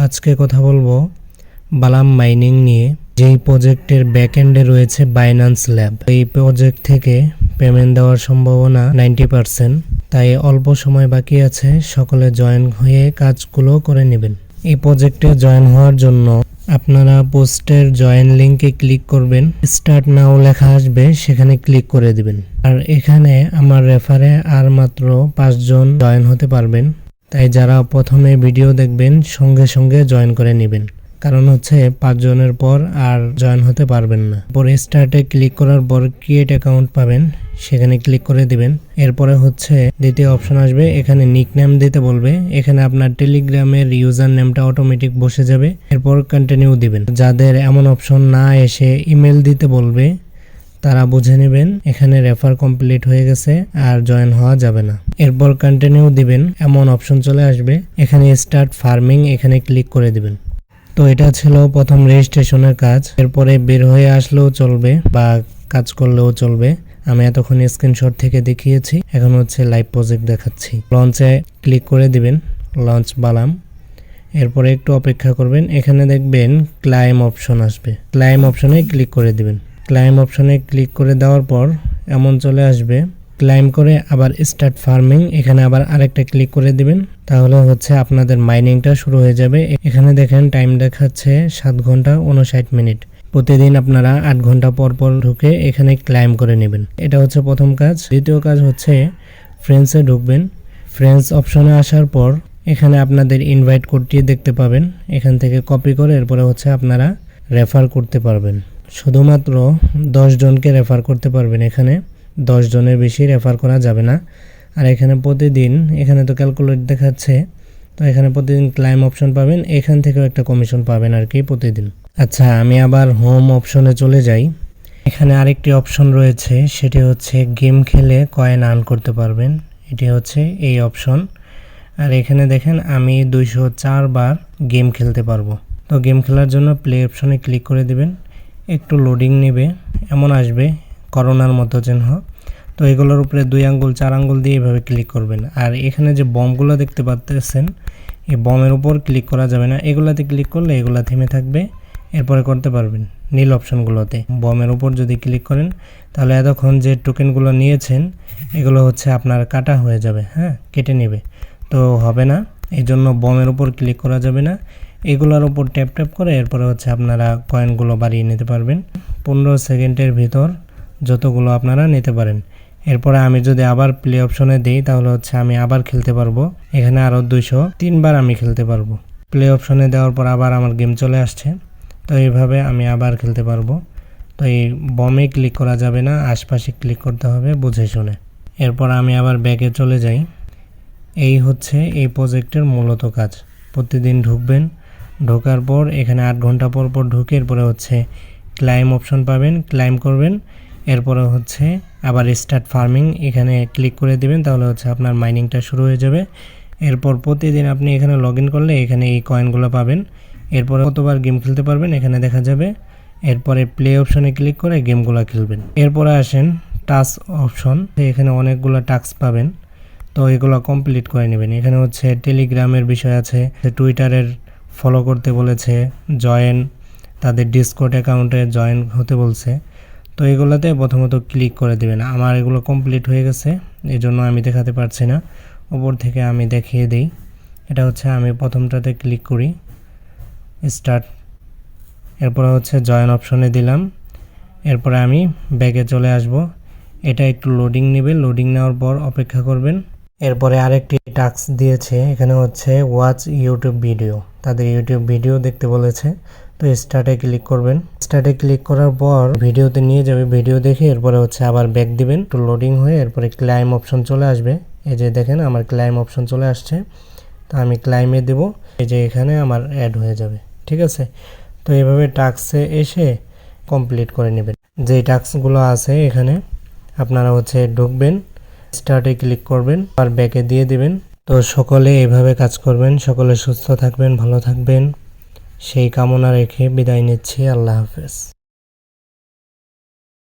আজকে কথা বলবো বালাম মাইনিং নিয়ে, যেই প্রজেক্টের ব্যাকএন্ডে রয়েছে বাইন্যান্স ল্যাব। এই প্রজেক্ট থেকে পেমেন্ট দেওয়ার সম্ভাবনা 90%, তাই অল্প সময় বাকি আছে। সকলে জয়েন হয়ে কাজগুলো করে নেবেন। এই প্রজেক্টে জয়েন হওয়ার জন্য আপনারা পোস্টের জয়েন লিঙ্কে ক্লিক করবেন, স্টার্ট নাও লেখা আসবে, সেখানে ক্লিক করে দিবেন। আর এখানে আমার রেফারে আর মাত্র 5 জন জয়েন হতে পারবেন, তাই যারা প্রথমে ভিডিও দেখবেন সঙ্গে সঙ্গে জয়েন করে নেবেন, কারণ হচ্ছে 5 জনের পর আর জয়েন হতে পারবেন না। পরে স্টার্টে ক্লিক করার পর ক্রিয়েট অ্যাকাউন্ট পাবেন, সেখানে ক্লিক করে দিবেন। এরপরে হচ্ছে দ্বিতীয় অপশন আসবে, এখানে নিকনেম দিতে বলবে। এখানে আপনার টেলিগ্রামের ইউজার নেমটা অটোমেটিক বসে যাবে। এরপর কন্টিনিউ দিবেন। যাদের এমন অপশন না এসে ইমেল দিতে বলবে তারা বুঝে নেবেন এখানে রেফার কমপ্লিট হয়ে গেছে আর জয়েন হওয়া যাবে না। এরপর কন্টিনিউ দিবেন, এমন অপশন চলে আসবে। এখানে স্টার্ট ফার্মিং, এখানে ক্লিক করে দিবেন। তো এটা ছিল প্রথম রেজিস্ট্রেশনের কাজ। এরপরে বের হয়ে আসলেও চলবে বা কাজ করলেও চলবে। আমি এতক্ষণ স্ক্রিনশট থেকে দেখিয়েছি, এখন হচ্ছে লাইভ প্রজেক্ট দেখাচ্ছি। লঞ্চে ক্লিক করে দিবেন, লঞ্চ বালাম। এরপরে একটু অপেক্ষা করবেন, এখানে দেখবেন ক্লাইম অপশন আসবে, ক্লাইম অপশনে ক্লিক করে দিবেন। ক্লাইম অপশনে ক্লিক করে দেওয়ার পর এমন চলে আসবে। ক্লাইম করে আবার স্টার্ট ফার্মিং, এখানে আবার আরেকটা ক্লিক করে দিবেন। তাহলে হচ্ছে আপনাদের মাইনিংটা শুরু হয়ে যাবে। এখানে দেখেন টাইম দেখাচ্ছে 7 ঘন্টা 59 মিনিট। প্রতিদিন আপনারা 8 ঘন্টা পর পর ঢুকে এখানে ক্লাইম করে নেবেন। এটা হচ্ছে প্রথম কাজ। দ্বিতীয় কাজ হচ্ছে ফ্রেন্ডসে ঢুকবেন। ফ্রেন্ডস অপশনে আসার পর এখানে আপনাদের ইনভাইট কোডটি দেখতে পাবেন, এখান থেকে কপি করে এরপরে হচ্ছে আপনারা রেফার করতে পারবেন। শুধুমাত্র 10 জনকে রেফার করতে পারবেন, এখানে 10 জনের বেশি রেফার করা যাবে না। আর এখানে প্রতিদিন, এখানে তো ক্যালকুলেট দেখাচ্ছে, তো এখানে প্রতিদিন ক্লাইম অপশন পাবেন, এখান থেকেও একটা কমিশন পাবেন আর কি প্রতিদিন। আচ্ছা, আমি আবার হোম অপশনে চলে যাই। এখানে আরেকটি অপশন রয়েছে, সেটি হচ্ছে গেম খেলে কয়েন আর্ন করতে পারবেন। এটি হচ্ছে এই অপশন। আর এখানে দেখেন আমি 204 বার গেম খেলতে পারবো। তো গেম খেলার জন্য প্লে অপশনে ক্লিক করে দিবেন। একটু লোডিং নেবে, এমন আসবে করোনার মতো চিহ্ন। তো এগুলোর উপরে 2 আঙ্গুল 4 আঙ্গুল দিয়ে এভাবে ক্লিক করবেন। আর এখানে যে বমগুলো দেখতে পাচ্ছেন, এই বমের উপর ক্লিক করা যাবে না। এগুলাতে ক্লিক করলে এগুলা থেমে থাকবে, এরপরে করতে পারবেন নীল অপশনগুলোতে। বমের উপর যদি ক্লিক করেন তাহলে এতক্ষণ যে টোকেনগুলো নিয়েছেন এগুলো হচ্ছে আপনার কাটা হয়ে যাবে, হ্যাঁ, কেটে নেবে, তো হবে না। এই জন্য বমের উপর ক্লিক করা যাবে না। এগুলোর উপর ট্যাপ ট্যাপ করে এরপরে হচ্ছে আপনারা কয়েনগুলো বাড়িয়ে নিতে পারবেন 15 সেকেন্ডের ভিতর, যতগুলো আপনারা নিতে পারেন। এরপরে আমি যদি আবার প্লে অপশনে দিই তাহলে হচ্ছে আমি আবার খেলতে পারবো। এখানে আরও 203 বার আমি খেলতে পারবো। প্লে অপশনে দেওয়ার পর আবার আমার গেম চলে আসছে। তো এইভাবে আমি আবার খেলতে পারবো। তো এই বমে ক্লিক করা যাবে না, আশপাশে ক্লিক করতে হবে বুঝে শুনে। এরপর আমি আবার ব্যাকে চলে যাই। এই হচ্ছে এই প্রজেক্টের মূলত কাজ। প্রতিদিন ঢুকবেন, ঢোকার পর এখানে 8 ঘন্টা পর পর ঢুকে এরপরে হচ্ছে ক্লাইম অপশন পাবেন, ক্লাইম করবেন। এরপরে হচ্ছে আবার স্টার্ট ফার্মিং, এখানে ক্লিক করে দিবেন, তাহলে হচ্ছে আপনার মাইনিংটা শুরু হয়ে যাবে। এরপর প্রতিদিন আপনি এখানে লগ ইন করলে এখানে এই কয়েনগুলো পাবেন। এরপরে কতবার গেম খেলতে পারবেন এখানে দেখা যাবে। এরপরে প্লে অপশনে ক্লিক করে গেমগুলো খেলবেন। এরপরে আসেন টাস্ক অপশন, এখানে অনেকগুলো টাস্ক পাবেন, তো এগুলো কমপ্লিট করে নেবেন। এখানে হচ্ছে টেলিগ্রামের বিষয় আছে, টুইটারের ফলো করতে বলেছে, জয়েন, তাদের ডিসকর্ড অ্যাকাউন্টে জয়েন হতে বলছে। তো এগুলোতে প্রথমত ক্লিক করে দেবেন। আমার এগুলো কমপ্লিট হয়ে গেছে, এই জন্য আমি দেখাতে পারছি না, উপর থেকে আমি দেখিয়ে দিই। এটা হচ্ছে আমি প্রথমটাতে ক্লিক করি, স্টার্ট। এরপরে হচ্ছে জয়েন অপশনে দিলাম। এরপরে আমি ব্যাগে চলে আসব। এটা একটু লোডিং নেবে, লোডিং নেওয়ার পর অপেক্ষা করবেন। এরপরে আরেকটি টাস্ক দিয়েছে, এখানে হচ্ছে ওয়াচ ইউটিউব ভিডিও, তাদের ইউটিউব ভিডিও দেখতে বলেছে। তো স্টার্টে ক্লিক করবেন। স্টার্টে ক্লিক করার পর ভিডিওতে নিয়ে যাবে, ভিডিও দেখে এরপরে হচ্ছে আবার ব্যাক দিবেন। একটু লোডিং হয়ে এরপরে ক্লাইম অপশন চলে আসবে। এই যে দেখেন আমার ক্লাইম অপশন চলে আসছে, তো আমি ক্লাইমে দেব। এই যে এখানে আমার অ্যাড হয়ে যাবে, ঠিক আছে। তো এইভাবে টাস্কে এসে কমপ্লিট করে নেবেন। যেই টাস্কগুলো আছে এখানে আপনারা হচ্ছে ঢুকবেন, স্টার্টে ক্লিক করবেন, আর ব্যাকে দিয়ে দিবেন। তো সকলে এইভাবে কাজ করবেন। সকলে সুস্থ থাকবেন, ভালো থাকবেন, সেই কামনা রেখে বিদায় নিচ্ছি। আল্লাহ হাফেজ।